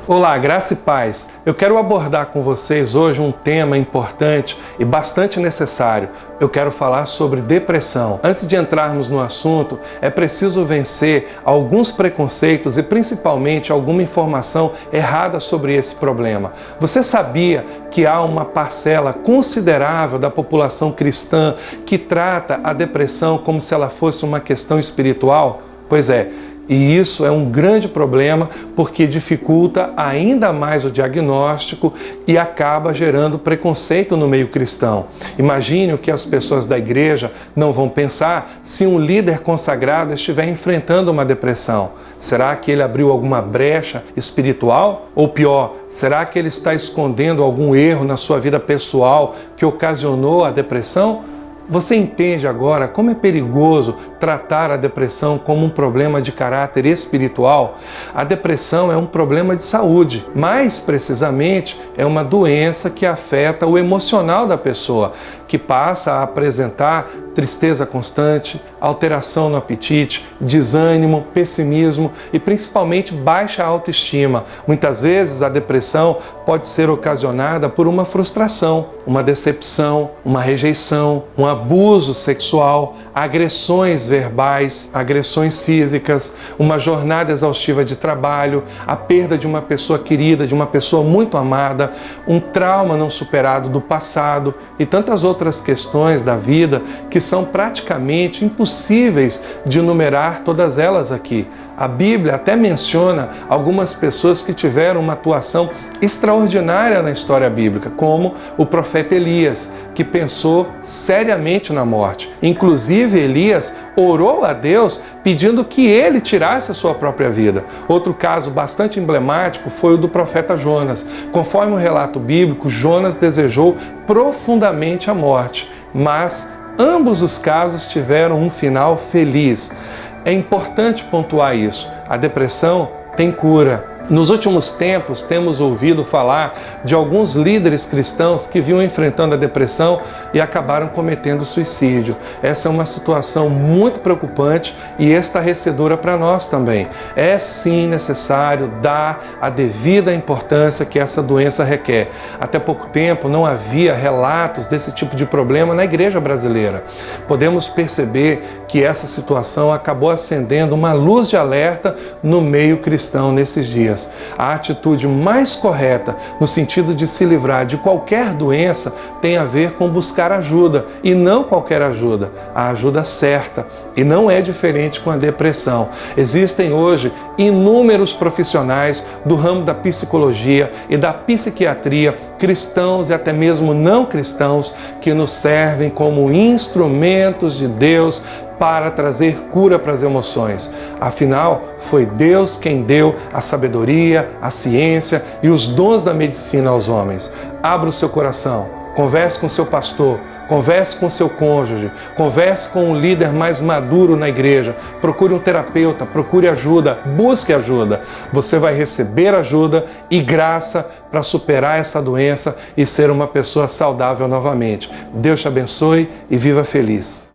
Olá, graça e paz. Eu quero abordar com vocês hoje um tema importante e bastante necessário. Eu quero falar sobre depressão. Antes de entrarmos no assunto, é preciso vencer alguns preconceitos e principalmente alguma informação errada sobre esse problema. Você sabia que há uma parcela considerável da população cristã que trata a depressão como se ela fosse uma questão espiritual? Pois é. E isso é um grande problema porque dificulta ainda mais o diagnóstico e acaba gerando preconceito no meio cristão. Imagine o que as pessoas da igreja não vão pensar se um líder consagrado estiver enfrentando uma depressão. Será que ele abriu alguma brecha espiritual? Ou pior, será que ele está escondendo algum erro na sua vida pessoal que ocasionou a depressão? Você entende agora como é perigoso tratar a depressão como um problema de caráter espiritual? A depressão é um problema de saúde, mais precisamente é uma doença que afeta o emocional da pessoa, que passa a apresentar tristeza constante, alteração no apetite, desânimo, pessimismo e principalmente baixa autoestima. Muitas vezes a depressão pode ser ocasionada por uma frustração, uma decepção, uma rejeição, um abuso sexual, agressões verbais, agressões físicas, uma jornada exaustiva de trabalho, a perda de uma pessoa querida, de uma pessoa muito amada, um trauma não superado do passado e tantas outras questões da vida que são praticamente impossíveis de enumerar todas elas aqui. A Bíblia até menciona algumas pessoas que tiveram uma atuação extraordinária na história bíblica, como o profeta Elias, que pensou seriamente na morte. Inclusive, Elias orou a Deus pedindo que ele tirasse a sua própria vida. Outro caso bastante emblemático foi o do profeta Jonas. Conforme o relato bíblico, Jonas desejou profundamente a morte, mas ambos os casos tiveram um final feliz. É importante pontuar isso. A depressão tem cura. Nos últimos tempos, temos ouvido falar de alguns líderes cristãos que vinham enfrentando a depressão e acabaram cometendo suicídio. Essa é uma situação muito preocupante e estarrecedora para nós também. É sim necessário dar a devida importância que essa doença requer. Até pouco tempo não havia relatos desse tipo de problema na igreja brasileira. Podemos perceber que essa situação acabou acendendo uma luz de alerta no meio cristão nesses dias. A atitude mais correta no sentido de se livrar de qualquer doença tem a ver com buscar ajuda e não qualquer ajuda, a ajuda certa. E não é diferente com a depressão. Existem hoje inúmeros profissionais do ramo da psicologia e da psiquiatria, cristãos e até mesmo não cristãos, que nos servem como instrumentos de Deus para trazer cura para as emoções. Afinal, foi Deus quem deu a sabedoria, a ciência e os dons da medicina aos homens. Abra o seu coração, converse com seu pastor, converse com seu cônjuge, converse com um líder mais maduro na igreja, procure um terapeuta, procure ajuda, busque ajuda. Você vai receber ajuda e graça para superar essa doença e ser uma pessoa saudável novamente. Deus te abençoe e viva feliz.